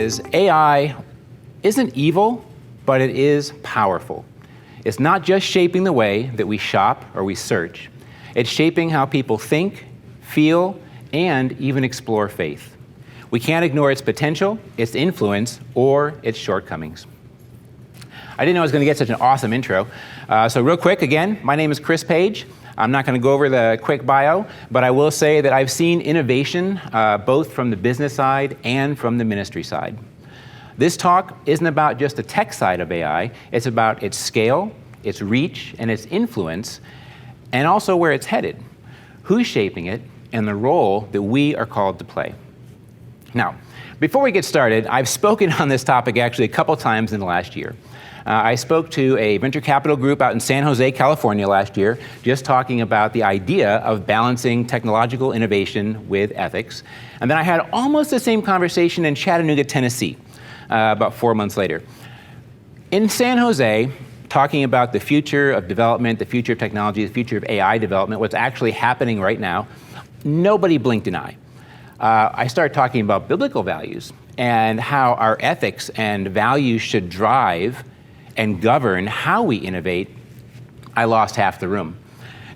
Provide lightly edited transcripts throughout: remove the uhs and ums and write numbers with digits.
is, AI isn't evil, but it is powerful. It's not just shaping the way that we shop or we search. It's shaping how people think, feel, and even explore faith. We can't ignore its potential, its influence, or its shortcomings. I didn't know I was going to get such an awesome intro. So real quick, again, my name is Chris Page. I'm not going to go over the quick bio, but I will say that I've seen innovation both from the business side and from the ministry side. This talk isn't about just the tech side of AI. It's about its scale, its reach, and its influence, and also where it's headed, who's shaping it, and the role that we are called to play. Now, before we get started, I've spoken on this topic actually a couple times in the last year. I spoke to a venture capital group out in San Jose, California last year, just talking about the idea of balancing technological innovation with ethics. And then I had almost the same conversation in Chattanooga, Tennessee, about 4 months later. In San Jose, talking about the future of development, the future of technology, the future of AI development, what's actually happening right now, nobody blinked an eye. I started talking about biblical values and how our ethics and values should drive and govern how we innovate. I lost half the room.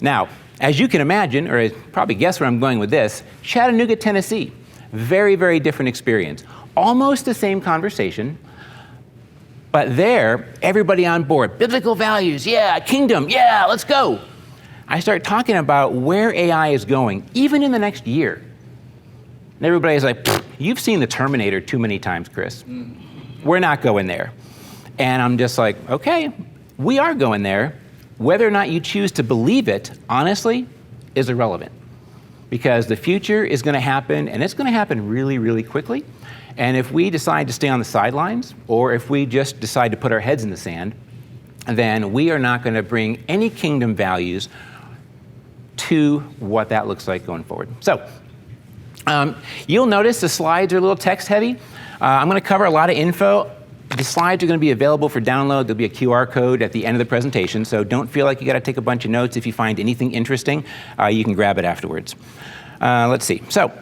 Now, as you can imagine, or probably guess where I'm going with this, Chattanooga, Tennessee, very, very different experience. Almost the same conversation, but there, everybody on board. Biblical values, yeah, kingdom, yeah, let's go. I start talking about where AI is going, even in the next year. And everybody's like, you've seen the Terminator too many times, Chris. We're not going there. And I'm just like, okay, we are going there. Whether or not you choose to believe it, honestly, is irrelevant. Because the future is going to happen, and it's going to happen really, really quickly. And if we decide to stay on the sidelines, or if we just decide to put our heads in the sand, then we are not going to bring any kingdom values to what that looks like going forward. So you'll notice the slides are a little text heavy. I'm going to cover a lot of info. The slides are going to be available for download. There'll be a QR code at the end of the presentation, so don't feel like you got to take a bunch of notes. If you find anything interesting, you can grab it afterwards. Let's see. So,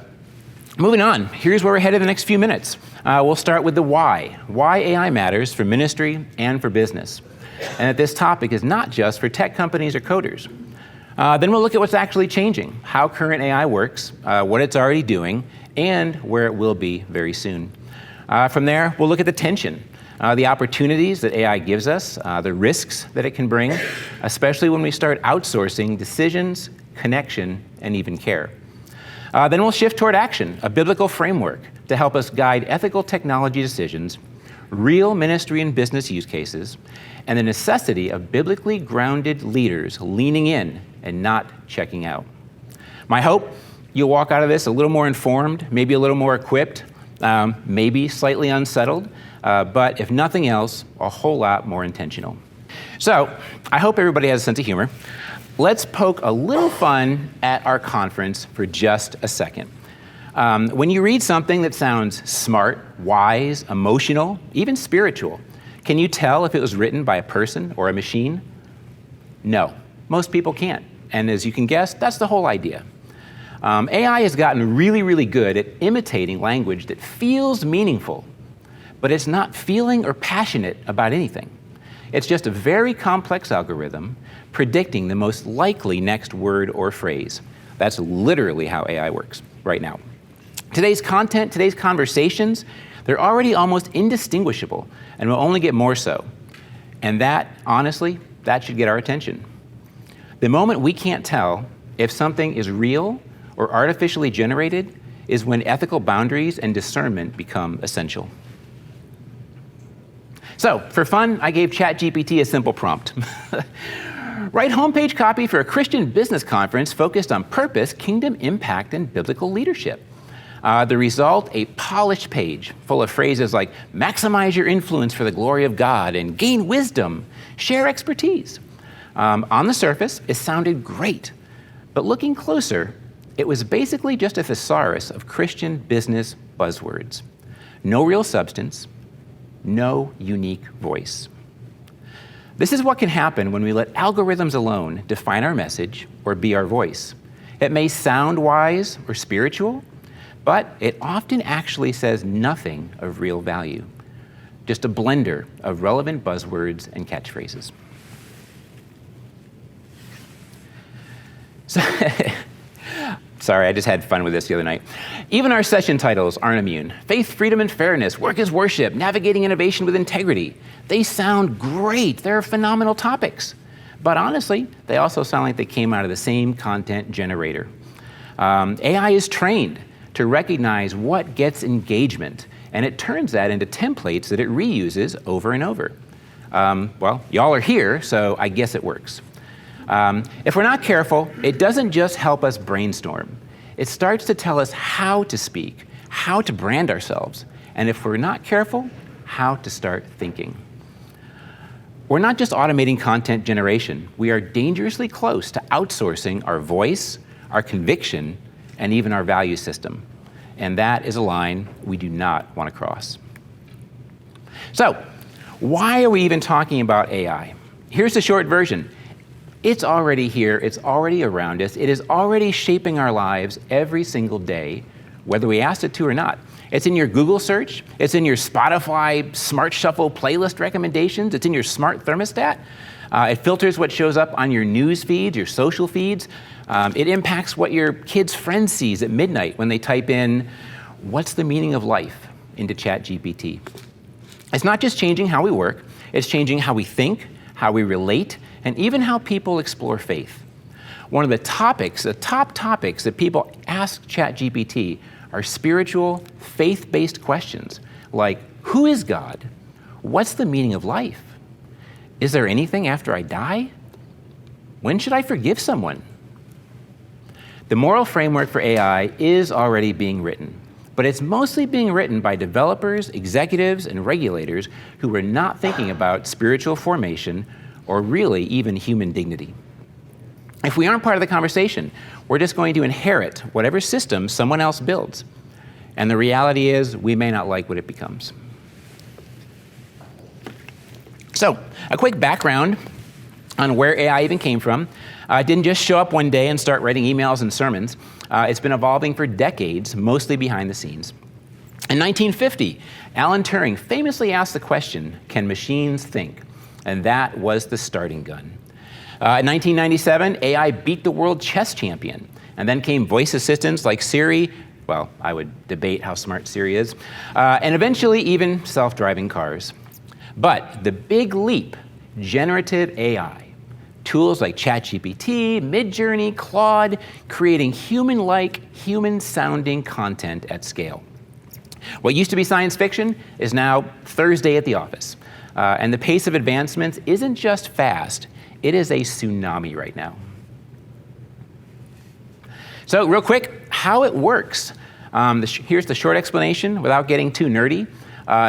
moving on. Here's where we're headed in the next few minutes. We'll start with the why. Why AI matters for ministry and for business. And that this topic is not just for tech companies or coders. Then we'll look at what's actually changing, how current AI works, what it's already doing, and where it will be very soon. From there, we'll look at the tension. The opportunities that AI gives us, the risks that it can bring, especially when we start outsourcing decisions, connection, and even care. Then we'll shift toward action, a biblical framework to help us guide ethical technology decisions, real ministry and business use cases, and the necessity of biblically grounded leaders leaning in and not checking out. My hope, you'll walk out of this a little more informed, maybe a little more equipped, maybe slightly unsettled, but if nothing else, a whole lot more intentional. So, I hope everybody has a sense of humor. Let's poke a little fun at our conference for just a second. When you read something that sounds smart, wise, emotional, even spiritual, can you tell if it was written by a person or a machine? No, most people can't. And as you can guess, that's the whole idea. AI has gotten really, really good at imitating language that feels meaningful, but it's not feeling or passionate about anything. It's just a very complex algorithm predicting the most likely next word or phrase. That's literally how AI works right now. Today's content, today's conversations, they're already almost indistinguishable and will only get more so. And that, honestly, that should get our attention. The moment we can't tell if something is real or artificially generated is when ethical boundaries and discernment become essential. So, for fun, I gave ChatGPT a simple prompt. Write homepage copy for a Christian business conference focused on purpose, kingdom impact, and biblical leadership. The result, a polished page full of phrases like maximize your influence for the glory of God and gain wisdom, share expertise. On the surface, it sounded great, but looking closer, it was basically just a thesaurus of Christian business buzzwords. No real substance, no unique voice. This is what can happen when we let algorithms alone define our message or be our voice. It may sound wise or spiritual, but it often actually says nothing of real value, just a blender of relevant buzzwords and catchphrases. So sorry, I just had fun with this the other night. Even our session titles aren't immune. Faith, freedom, and fairness, work is worship, navigating innovation with integrity. They sound great. They're phenomenal topics. But honestly, they also sound like they came out of the same content generator. AI is trained to recognize what gets engagement, and it turns that into templates that it reuses over and over. Well, y'all are here, so I guess it works. If we're not careful, it doesn't just help us brainstorm. It starts to tell us how to speak, how to brand ourselves, and if we're not careful, how to start thinking. We're not just automating content generation. We are dangerously close to outsourcing our voice, our conviction, and even our value system. And that is a line we do not want to cross. So, why are we even talking about AI? Here's the short version. It's already here, it's already around us, it is already shaping our lives every single day, whether we asked it to or not. It's in your Google search, it's in your Spotify Smart Shuffle playlist recommendations, it's in your smart thermostat. It filters what shows up on your news feeds, your social feeds. It impacts what your kid's friend sees at midnight when they type in, "What's the meaning of life?" into ChatGPT. It's not just changing how we work, it's changing how we think, how we relate, and even how people explore faith. One of the top topics that people ask ChatGPT are spiritual, faith-based questions like, who is God? What's the meaning of life? Is there anything after I die? When should I forgive someone? The moral framework for AI is already being written, but it's mostly being written by developers, executives, and regulators who are not thinking about spiritual formation or really even human dignity. If we aren't part of the conversation, we're just going to inherit whatever system someone else builds. And the reality is, we may not like what it becomes. So, a quick background on where AI even came from. It didn't just show up one day and start writing emails and sermons. It's been evolving for decades, mostly behind the scenes. In 1950, Alan Turing famously asked the question, can machines think? And that was the starting gun. In 1997, AI beat the world chess champion. And then came voice assistants like Siri, well, I would debate how smart Siri is, and eventually even self-driving cars. But the big leap, generative AI, tools like ChatGPT, Midjourney, Claude, creating human-like, human-sounding content at scale. What used to be science fiction is now Thursday at the office. And the pace of advancements isn't just fast, it is a tsunami right now. So real quick, how it works. Here's the short explanation without getting too nerdy.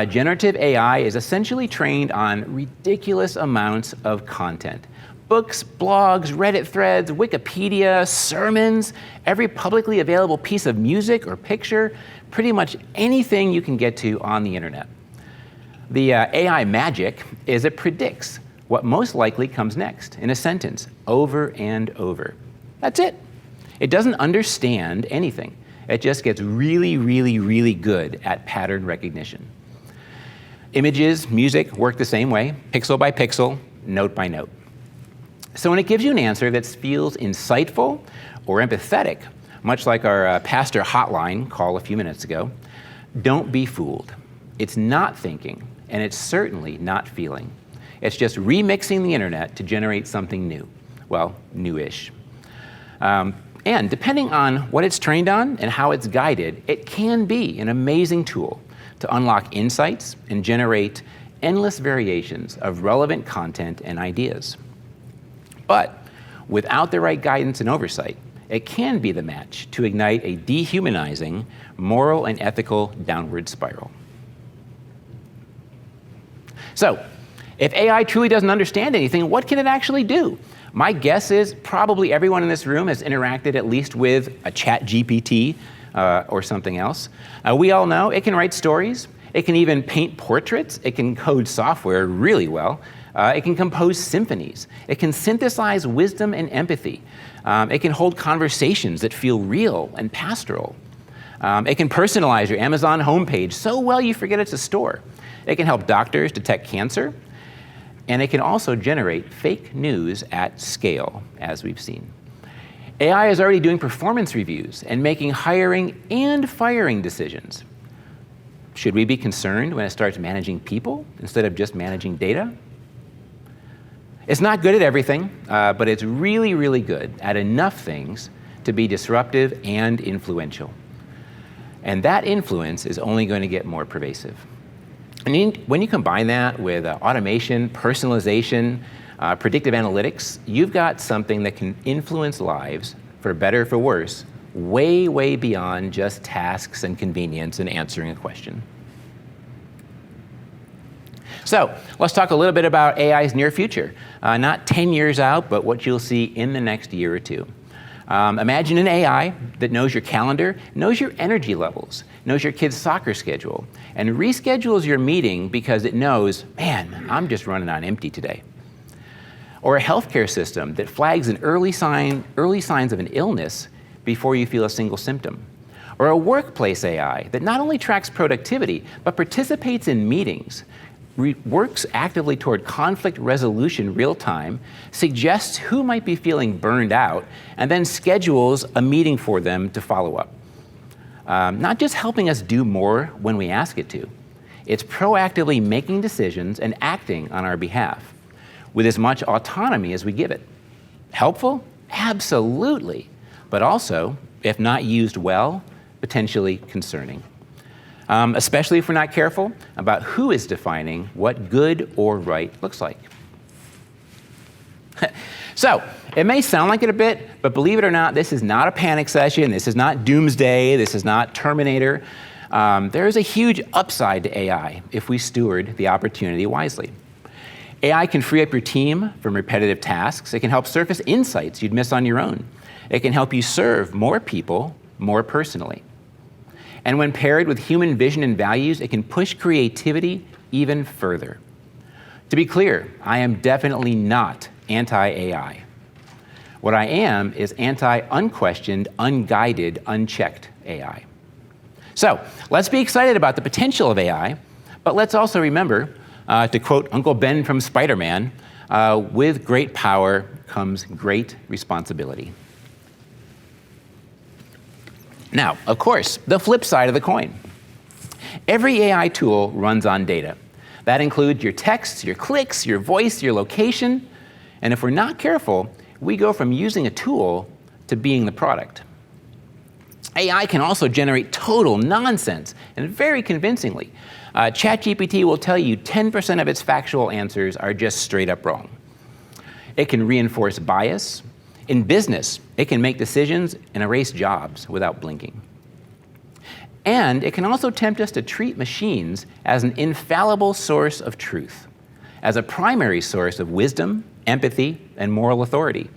Generative AI is essentially trained on ridiculous amounts of content. Books, blogs, Reddit threads, Wikipedia, sermons, every publicly available piece of music or picture, pretty much anything you can get to on the internet. The AI magic is it predicts what most likely comes next in a sentence over and over. That's it. It doesn't understand anything. It just gets really, really, really good at pattern recognition. Images, music work the same way, pixel by pixel, note by note. So when it gives you an answer that feels insightful or empathetic, much like our pastor hotline call a few minutes ago, don't be fooled. It's not thinking, and it's certainly not feeling. It's just remixing the internet to generate something new. Well, newish. And depending on what it's trained on and how it's guided, it can be an amazing tool to unlock insights and generate endless variations of relevant content and ideas. But without the right guidance and oversight, it can be the match to ignite a dehumanizing, moral and ethical downward spiral. So, if AI truly doesn't understand anything, what can it actually do? My guess is probably everyone in this room has interacted at least with a ChatGPT or something else. We all know it can write stories, it can even paint portraits, it can code software really well, it can compose symphonies, it can synthesize wisdom and empathy, it can hold conversations that feel real and pastoral. It can personalize your Amazon homepage so well you forget it's a store. It can help doctors detect cancer. And it can also generate fake news at scale, as we've seen. AI is already doing performance reviews and making hiring and firing decisions. Should we be concerned when it starts managing people instead of just managing data? It's not good at everything, but it's really, really good at enough things to be disruptive and influential. And that influence is only going to get more pervasive. And when you combine that with automation, personalization, predictive analytics, you've got something that can influence lives, for better or for worse, way, way beyond just tasks and convenience and answering a question. So let's talk a little bit about AI's near future. Not 10 years out, but what you'll see in the next year or two. Imagine an AI that knows your calendar, knows your energy levels, knows your kid's soccer schedule, and reschedules your meeting because it knows, man, I'm just running on empty today. Or a healthcare system that flags an early signs of an illness before you feel a single symptom. Or a workplace AI that not only tracks productivity, but participates in meetings, works actively toward conflict resolution real time, suggests who might be feeling burned out, and then schedules a meeting for them to follow up. Not just helping us do more when we ask it to, it's proactively making decisions and acting on our behalf with as much autonomy as we give it. Helpful? Absolutely. But also, if not used well, potentially concerning. Especially if we're not careful about who is defining what good or right looks like. So, it may sound like it a bit, but believe it or not, this is not a panic session, this is not doomsday, this is not Terminator. There is a huge upside to AI if we steward the opportunity wisely. AI can free up your team from repetitive tasks. It can help surface insights you'd miss on your own. It can help you serve more people more personally. And when paired with human vision and values, it can push creativity even further. To be clear, I am definitely not anti-AI. What I am is anti-unquestioned, unguided, unchecked AI. So let's be excited about the potential of AI, but let's also remember, to quote Uncle Ben from Spider-Man, with great power comes great responsibility. Now, of course, the flip side of the coin. Every AI tool runs on data. That includes your texts, your clicks, your voice, your location, and if we're not careful, we go from using a tool to being the product. AI can also generate total nonsense, and very convincingly. ChatGPT will tell you 10% of its factual answers are just straight up wrong. It can reinforce bias. In business, it can make decisions and erase jobs without blinking. And it can also tempt us to treat machines as an infallible source of truth, as a primary source of wisdom, empathy, and moral authority.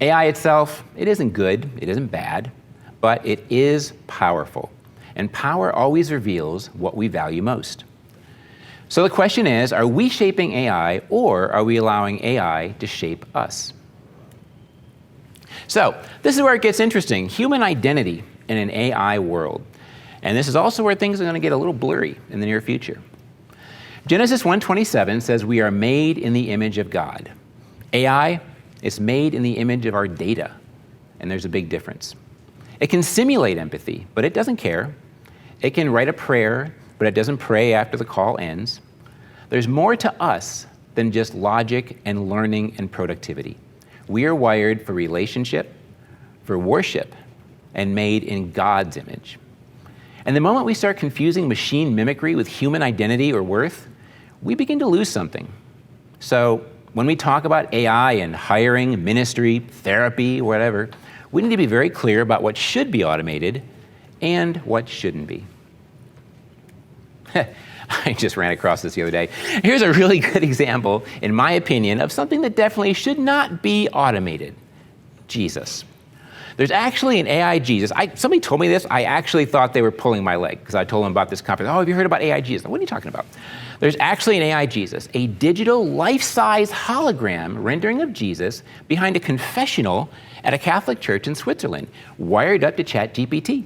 AI itself, it isn't good, it isn't bad, but it is powerful. And power always reveals what we value most. So the question is, are we shaping AI or are we allowing AI to shape us? So this is where it gets interesting. Human identity in an AI world. And this is also where things are going to get a little blurry in the near future. Genesis 1:27 says we are made in the image of God. AI is made in the image of our data, and there's a big difference. It can simulate empathy, but it doesn't care. It can write a prayer, but it doesn't pray after the call ends. There's more to us than just logic and learning and productivity. We are wired for relationship, for worship, and made in God's image. And the moment we start confusing machine mimicry with human identity or worth, we begin to lose something. So when we talk about AI and hiring, ministry, therapy, whatever, we need to be very clear about what should be automated and what shouldn't be. I just ran across this the other day. Here's a really good example, in my opinion, of something that definitely should not be automated. Jesus. There's actually an AI Jesus. Somebody told me this. I actually thought they were pulling my leg because I told them about this conference. Oh, have you heard about AI Jesus? What are you talking about? There's actually an AI Jesus, a digital life-size hologram rendering of Jesus behind a confessional at a Catholic church in Switzerland, wired up to ChatGPT.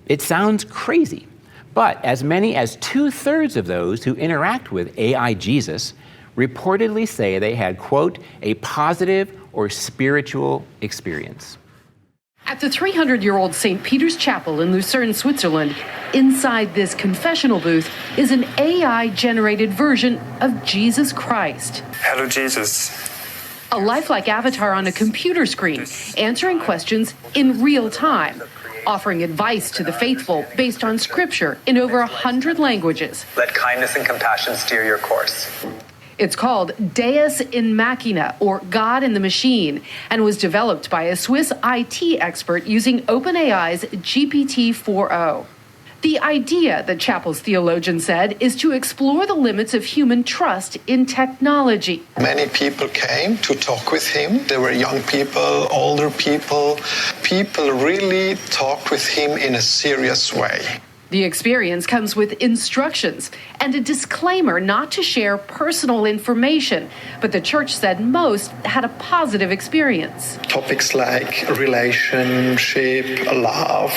It sounds crazy, but as many as 2/3 of those who interact with AI Jesus reportedly say they had, quote, a positive or spiritual experience. At the 300-year-old St. Peter's Chapel in Lucerne, Switzerland, inside this confessional booth is an AI-generated version of Jesus Christ. Hello, Jesus. A lifelike avatar on a computer screen, answering questions in real time, offering advice to the faithful based on scripture in over 100 languages. Let kindness and compassion steer your course. It's called Deus in Machina, or God in the Machine, and was developed by a Swiss IT expert using OpenAI's GPT-4o. The idea, the chapel's theologian said, is to explore the limits of human trust in technology. Many people came to talk with him. There were young people, older people. People really talked with him in a serious way. The experience comes with instructions and a disclaimer not to share personal information, but the church said most had a positive experience. Topics like relationship, love,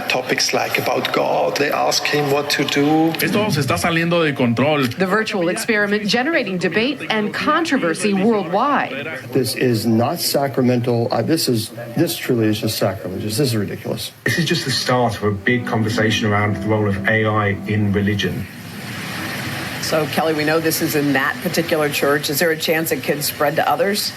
topics like about God. They ask him what to do. Esto se está saliendo de control. The virtual experiment generating debate and controversy worldwide. This is not sacramental. This truly is just sacrilegious. This is ridiculous. This is just the start of a big conversation around the role of AI in religion. So, Kelly, we know this is in that particular church. Is there a chance it could spread to others?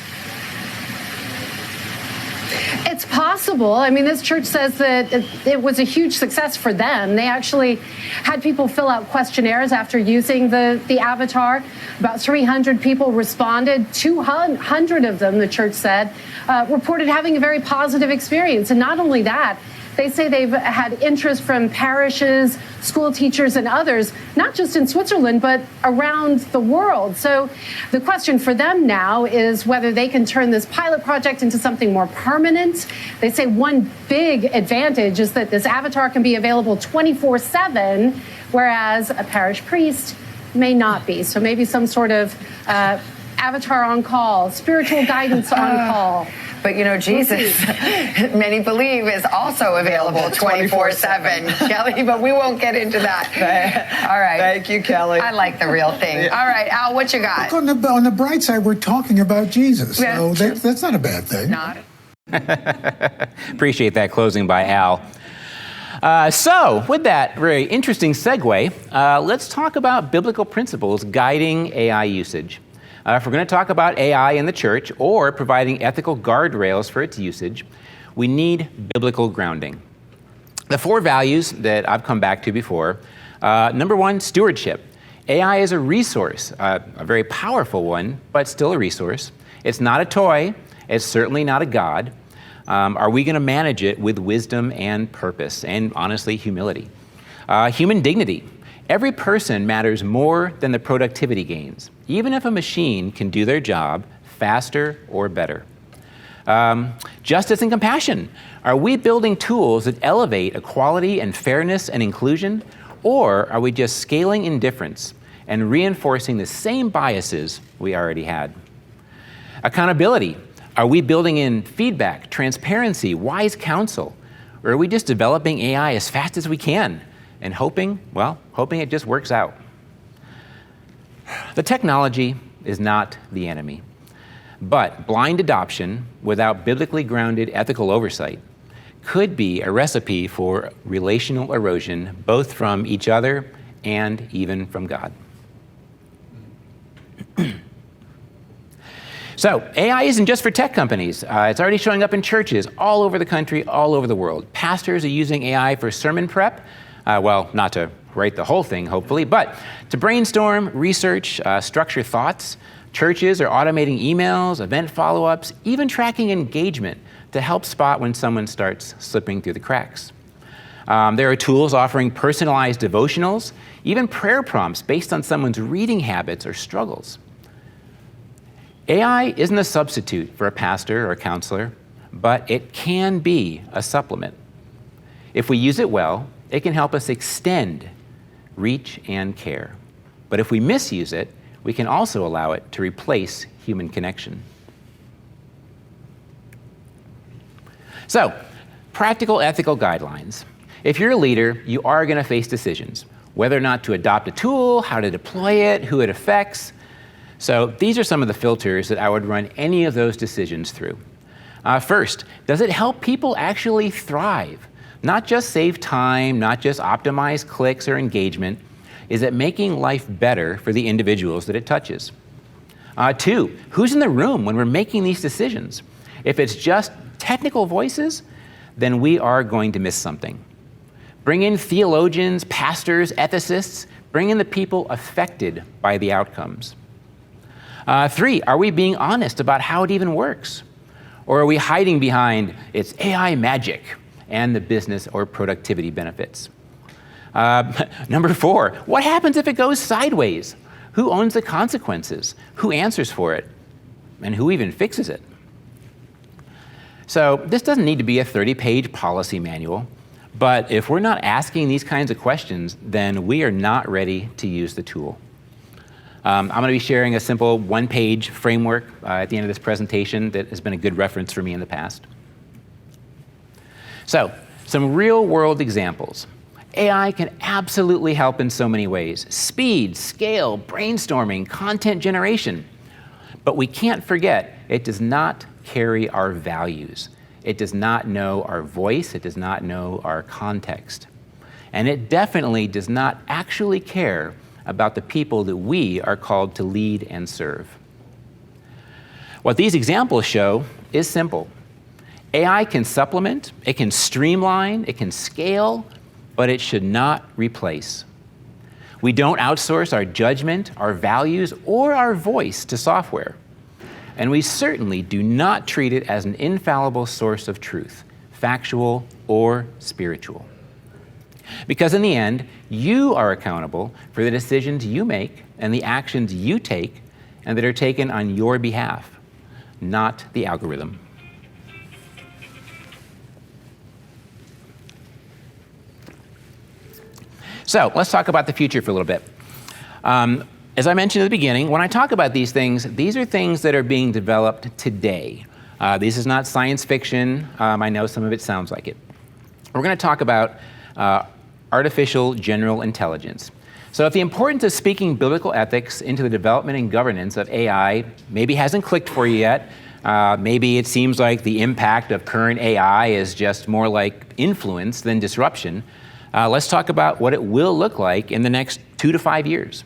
It's possible. I mean, this church says that it was a huge success for them. They actually had people fill out questionnaires after using the avatar. About 300 people responded. 200 of them, the church said, reported having a very positive experience. And not only that, they say they've had interest from parishes, school teachers, and others, not just in Switzerland, but around the world. So the question for them now is whether they can turn this pilot project into something more permanent. They say one big advantage is that this avatar can be available 24/7, whereas a parish priest may not be. So maybe some sort of avatar on call, spiritual guidance on call. But, you know, Jesus, many believe, is also available 24/7, Kelly, but we won't get into that. All right. Thank you, Kelly. I like the real thing. All right, Al, what you got? Look, on the bright side, we're talking about Jesus, Yeah, so true. that's not a bad thing. Not. Appreciate that closing by Al. So, with that very interesting segue, let's talk about biblical principles guiding AI usage. If we're going to talk about AI in the church or providing ethical guardrails for its usage, we need biblical grounding. The 4 values that I've come back to before, number 1, stewardship. AI is a resource, a very powerful one, but still a resource. It's not a toy. It's certainly not a god. Are we going to manage it with wisdom and purpose and, honestly, humility? Human dignity. Every person matters more than the productivity gains, even if a machine can do their job faster or better. Justice and compassion. Are we building tools that elevate equality and fairness and inclusion, or are we just scaling indifference and reinforcing the same biases we already had? Accountability. Are we building in feedback, transparency, wise counsel, or are we just developing AI as fast as we can and hoping it just works out? The technology is not the enemy, but blind adoption without biblically grounded ethical oversight could be a recipe for relational erosion, both from each other and even from God. So, AI isn't just for tech companies. It's already showing up in churches all over the country, all over the world. Pastors are using AI for sermon prep. Not to write the whole thing, hopefully, but to brainstorm, research, structure thoughts. Churches are automating emails, event follow-ups, even tracking engagement to help spot when someone starts slipping through the cracks. There are tools offering personalized devotionals, even prayer prompts based on someone's reading habits or struggles. AI isn't a substitute for a pastor or a counselor, but it can be a supplement. If we use it well, it can help us extend reach and care. But if we misuse it, we can also allow it to replace human connection. So, Practical ethical guidelines. If you're a leader, you are going to face decisions, whether or not to adopt a tool, how to deploy it, who it affects. So these are some of the filters that I would run any of those decisions through. First, does it help people actually thrive? Not just save time, not just optimize clicks or engagement. Is it making life better for the individuals that it touches? 2, who's in the room when we're making these decisions? If it's just technical voices, then we are going to miss something. Bring in theologians, pastors, ethicists. Bring in the people affected by the outcomes. 3, are we being honest about how it even works? Or are we hiding behind it's AI magic and the business or productivity benefits? Number 4, what happens if it goes sideways? Who owns the consequences? Who answers for it? And who even fixes it? So this doesn't need to be a 30-page policy manual, but if we're not asking these kinds of questions, then we are not ready to use the tool. I'm going to be sharing a simple one-page framework at the end of this presentation that has been a good reference for me in the past. So, some real-world examples. AI can absolutely help in so many ways. Speed, scale, brainstorming, content generation. But we can't forget, it does not carry our values. It does not know our voice. It does not know our context. And it definitely does not actually care about the people that we are called to lead and serve. What these examples show is simple. AI can supplement, it can streamline, it can scale, but it should not replace. We don't outsource our judgment, our values, or our voice to software. And we certainly do not treat it as an infallible source of truth, factual or spiritual. Because in the end, you are accountable for the decisions you make and the actions you take and that are taken on your behalf, not the algorithm. So let's talk about the future for a little bit. As I mentioned at the beginning, when I talk about these are things that are being developed today. This is not science fiction. I know some of it sounds like it. We're going to talk about artificial general intelligence. So if the importance of speaking biblical ethics into the development and governance of AI maybe hasn't clicked for you yet, maybe it seems like the impact of current AI is just more like influence than disruption, let's talk about what it will look like in the next 2 to 5 years.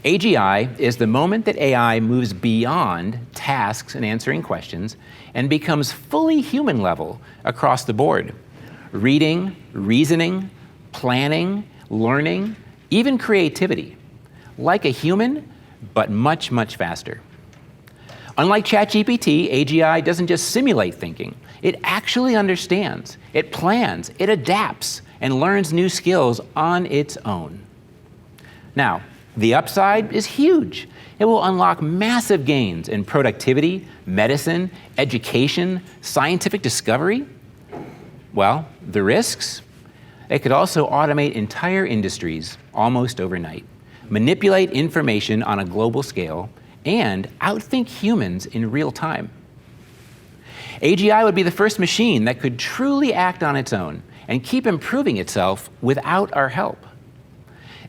AGI is the moment that AI moves beyond tasks and answering questions and becomes fully human level across the board. Reading, reasoning, planning, learning, even creativity. Like a human, but much, much faster. Unlike ChatGPT, AGI doesn't just simulate thinking. It actually understands, it plans, it adapts, and learns new skills on its own. Now, the upside is huge. It will unlock massive gains in productivity, medicine, education, scientific discovery. Well, the risks? It could also automate entire industries almost overnight, manipulate information on a global scale, and outthink humans in real time. AGI would be the first machine that could truly act on its own and keep improving itself without our help.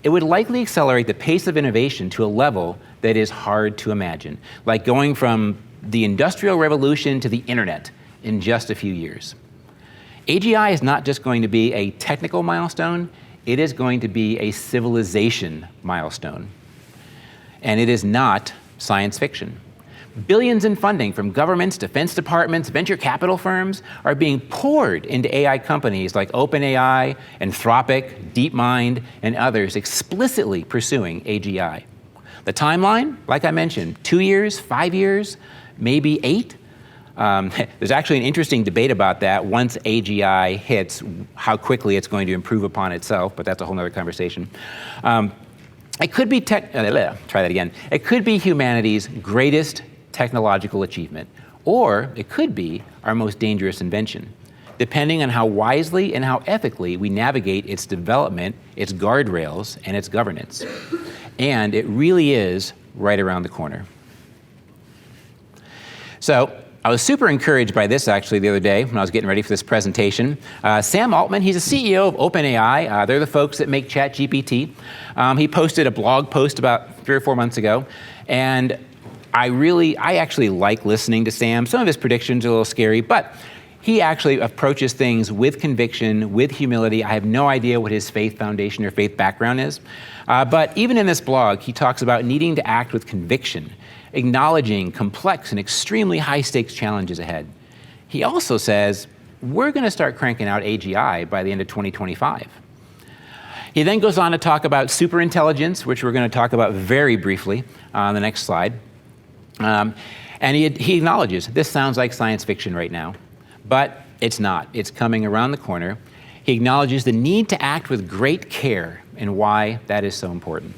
It would likely accelerate the pace of innovation to a level that is hard to imagine, like going from the Industrial Revolution to the internet in just a few years. AGI is not just going to be a technical milestone, it is going to be a civilization milestone. And it is not science fiction. Billions in funding from governments, defense departments, venture capital firms are being poured into AI companies like OpenAI, Anthropic, DeepMind, and others explicitly pursuing AGI. The timeline, like I mentioned, 2 years, 5 years, maybe 8. There's actually an interesting debate about that once AGI hits, how quickly it's going to improve upon itself, but that's a whole other conversation. It could be It could be humanity's greatest technological achievement, or it could be our most dangerous invention, depending on how wisely and how ethically we navigate its development, its guardrails, and its governance. And it really is right around the corner. So, I was super encouraged by this actually the other day when I was getting ready for this presentation. Sam Altman, he's a CEO of OpenAI. They're the folks that make ChatGPT. He posted a blog post about 3 or 4 months ago, and I actually like listening to Sam. Some of his predictions are a little scary, but he actually approaches things with conviction, with humility. I have no idea what his faith foundation or faith background is. But even in this blog, he talks about needing to act with conviction, acknowledging complex and extremely high-stakes challenges ahead. He also says, we're going to start cranking out AGI by the end of 2025. He then goes on to talk about superintelligence, which we're going to talk about very briefly on the next slide. And he acknowledges, this sounds like science fiction right now, but it's not. It's coming around the corner. He acknowledges the need to act with great care and why that is so important.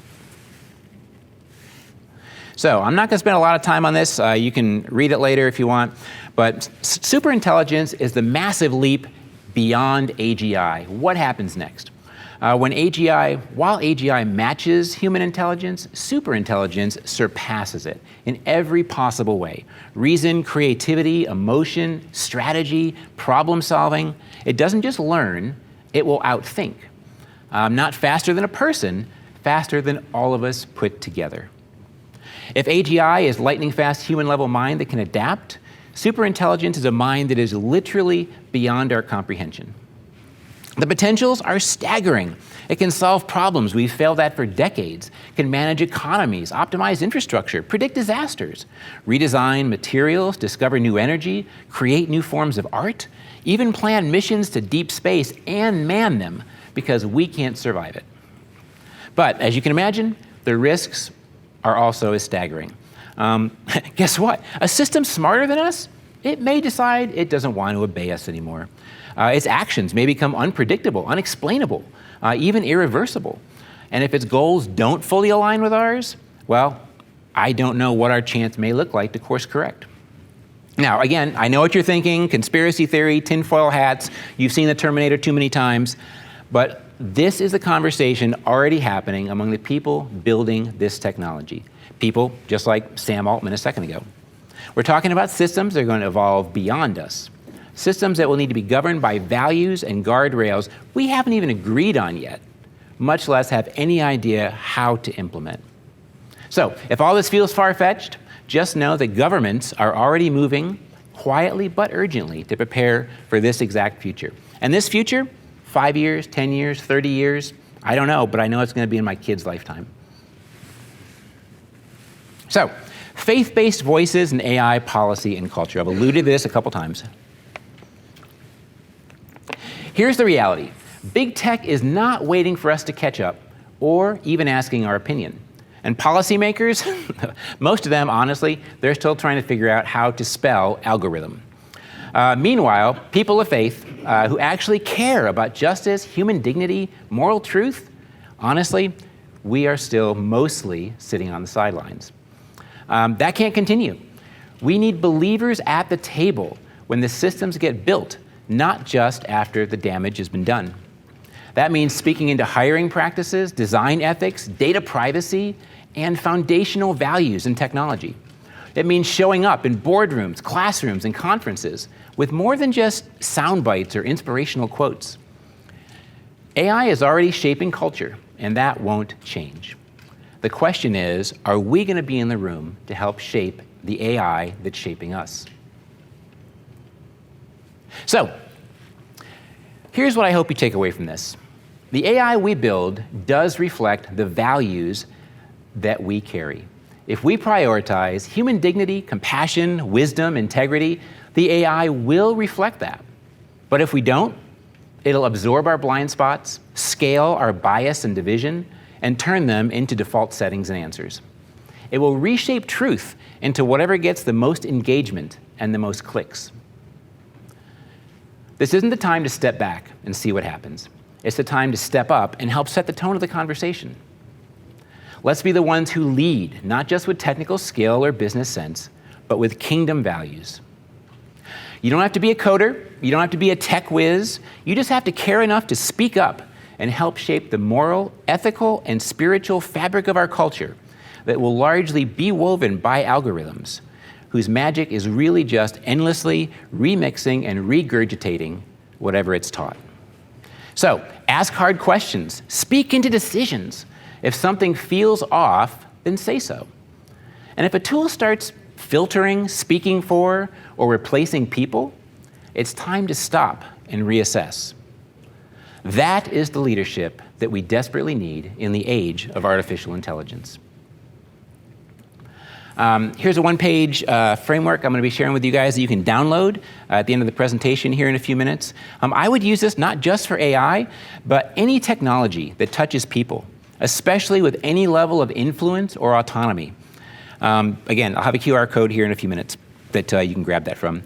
So I'm not going to spend a lot of time on this. You can read it later if you want. But superintelligence is the massive leap beyond AGI. What happens next? While AGI matches human intelligence, superintelligence surpasses it in every possible way. Reason, creativity, emotion, strategy, problem solving. It doesn't just learn, it will outthink. Not faster than a person, faster than all of us put together. If AGI is lightning-fast human-level mind that can adapt, superintelligence is a mind that is literally beyond our comprehension. The potentials are staggering. It can solve problems we've failed at for decades, can manage economies, optimize infrastructure, predict disasters, redesign materials, discover new energy, create new forms of art, even plan missions to deep space and man them because we can't survive it. But as you can imagine, the risks are also as staggering. Guess what? A system smarter than us, it may decide it doesn't want to obey us anymore. Its actions may become unpredictable, unexplainable, even irreversible. And if its goals don't fully align with ours, well, I don't know what our chance may look like to course correct. Now, again, I know what you're thinking, conspiracy theory, tinfoil hats, you've seen the Terminator too many times, but this is a conversation already happening among the people building this technology. People just like Sam Altman a second ago. We're talking about systems that are going to evolve beyond us. Systems that will need to be governed by values and guardrails we haven't even agreed on yet, much less have any idea how to implement. So, if all this feels far-fetched, just know that governments are already moving quietly but urgently to prepare for this exact future. And this future, 5 years, 10 years, 30 years, I don't know, but I know it's going to be in my kids' lifetime. So, faith-based voices in AI policy and culture. I've alluded to this a couple times. Here's the reality. Big tech is not waiting for us to catch up or even asking our opinion. And policymakers, most of them, honestly, they're still trying to figure out how to spell algorithm. Meanwhile, people of faith who actually care about justice, human dignity, moral truth, honestly, we are still mostly sitting on the sidelines. That can't continue. We need believers at the table when the systems get built, not just after the damage has been done. That means speaking into hiring practices, design ethics, data privacy, and foundational values in technology. It means showing up in boardrooms, classrooms, and conferences with more than just sound bites or inspirational quotes. AI is already shaping culture, and that won't change. The question is, are we going to be in the room to help shape the AI that's shaping us? So, here's what I hope you take away from this. The AI we build does reflect the values that we carry. If we prioritize human dignity, compassion, wisdom, integrity, the AI will reflect that. But if we don't, it'll absorb our blind spots, scale our bias and division, and turn them into default settings and answers. It will reshape truth into whatever gets the most engagement and the most clicks. This isn't the time to step back and see what happens. It's the time to step up and help set the tone of the conversation. Let's be the ones who lead, not just with technical skill or business sense, but with kingdom values. You don't have to be a coder. You don't have to be a tech whiz. You just have to care enough to speak up and help shape the moral, ethical, and spiritual fabric of our culture that will largely be woven by algorithms, whose magic is really just endlessly remixing and regurgitating whatever it's taught. So, ask hard questions, speak into decisions. If something feels off, then say so. And if a tool starts filtering, speaking for, or replacing people, it's time to stop and reassess. That is the leadership that we desperately need in the age of artificial intelligence. Here's a one-page framework I'm going to be sharing with you guys that you can download at the end of the presentation here in a few minutes. I would use this not just for AI, but any technology that touches people, especially with any level of influence or autonomy. Again, I'll have a QR code here in a few minutes that you can grab that from.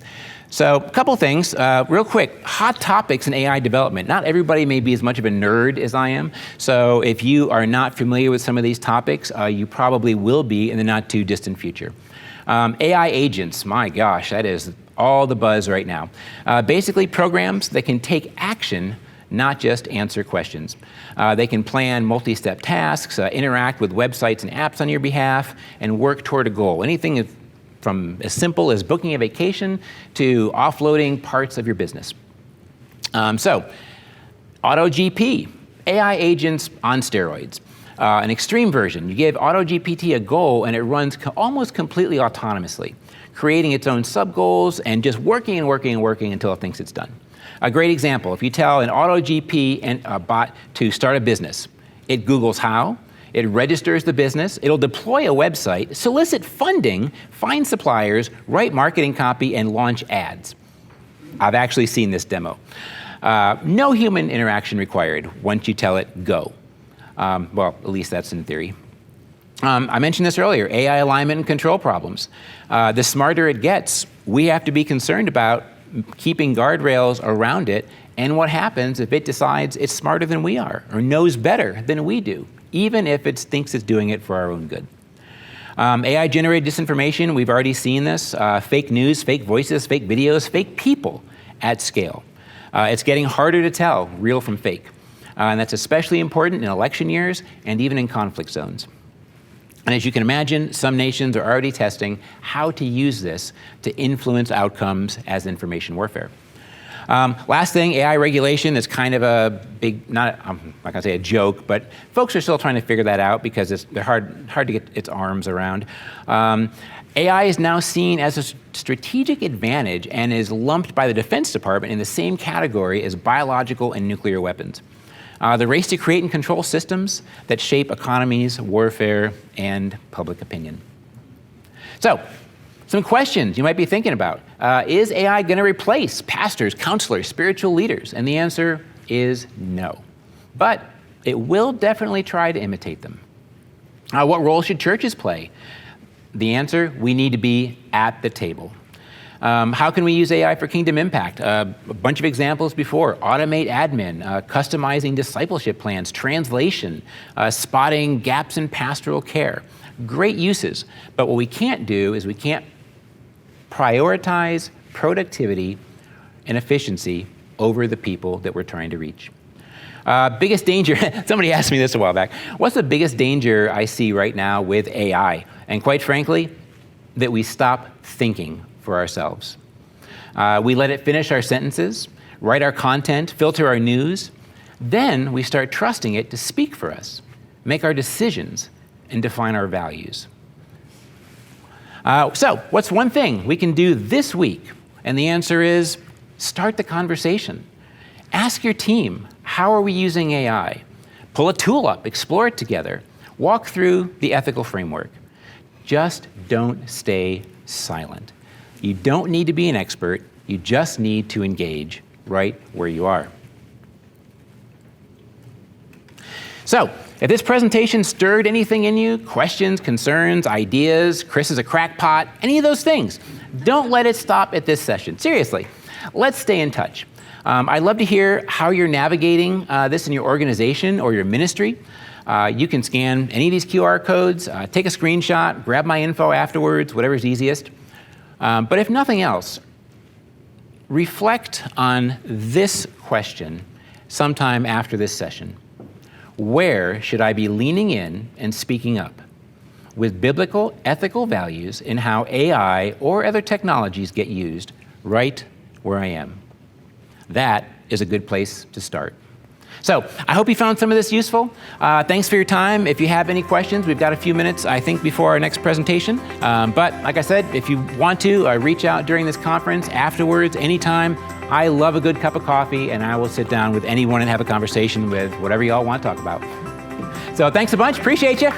So a couple things, real quick, hot topics in AI development. Not everybody may be as much of a nerd as I am, so if you are not familiar with some of these topics, you probably will be in the not too distant future. AI agents, my gosh, that is all the buzz right now. Basically programs that can take action, not just answer questions. They can plan multi-step tasks, interact with websites and apps on your behalf, and work toward a goal. Anything from as simple as booking a vacation to offloading parts of your business. So, AutoGP, AI agents on steroids. An extreme version. You give AutoGPT a goal and it runs almost completely autonomously, creating its own sub-goals and just working and working and working until it thinks it's done. A great example, if you tell an AutoGP and a bot to start a business, it Googles how, it registers the business, it'll deploy a website, solicit funding, find suppliers, write marketing copy, and launch ads. I've actually seen this demo. No human interaction required once you tell it go. Well, at least that's in theory. I mentioned this earlier, AI alignment and control problems. The smarter it gets, we have to be concerned about keeping guardrails around it, and what happens if it decides it's smarter than we are, or knows better than we do, even if it thinks it's doing it for our own good. AI-generated disinformation, we've already seen this. Fake news, fake voices, fake videos, fake people at scale. It's getting harder to tell real from fake. And that's especially important in election years and even in conflict zones. And as you can imagine, some nations are already testing how to use this to influence outcomes as information warfare. Last thing, AI regulation is kind of a big, I'm not gonna say a joke, but folks are still trying to figure that out because they're hard to get its arms around. AI is now seen as a strategic advantage and is lumped by the Defense Department in the same category as biological and nuclear weapons. The race to create and control systems that shape economies, warfare, and public opinion. So, some questions you might be thinking about. Is AI going to replace pastors, counselors, spiritual leaders? And the answer is no. But it will definitely try to imitate them. What role should churches play? The answer, we need to be at the table. How can we use AI for kingdom impact? A bunch of examples before. Automate admin, customizing discipleship plans, translation, spotting gaps in pastoral care. Great uses. But what we can't do is we can't prioritize productivity and efficiency over the people that we're trying to reach. Biggest danger, somebody asked me this a while back, what's the biggest danger I see right now with AI? And quite frankly, that we stop thinking for ourselves. We let it finish our sentences, write our content, filter our news, then we start trusting it to speak for us, make our decisions, and define our values. So, what's one thing we can do this week? And the answer is, start the conversation. Ask your team, how are we using AI? Pull a tool up, explore it together. Walk through the ethical framework. Just don't stay silent. You don't need to be an expert, you just need to engage right where you are. So, if this presentation stirred anything in you, questions, concerns, ideas, Chris is a crackpot, any of those things, don't let it stop at this session. Seriously, let's stay in touch. I'd love to hear how you're navigating this in your organization or your ministry. You can scan any of these QR codes, take a screenshot, grab my info afterwards, whatever's easiest. But if nothing else, reflect on this question sometime after this session. Where should I be leaning in and speaking up? with biblical ethical values in how AI or other technologies get used right where I am. That is a good place to start. So I hope you found some of this useful. Thanks for your time. If you have any questions, we've got a few minutes, I think, before our next presentation. But like I said, if you want to, reach out during this conference, afterwards, anytime. I love a good cup of coffee, and I will sit down with anyone and have a conversation with whatever you all want to talk about. So thanks a bunch. Appreciate you.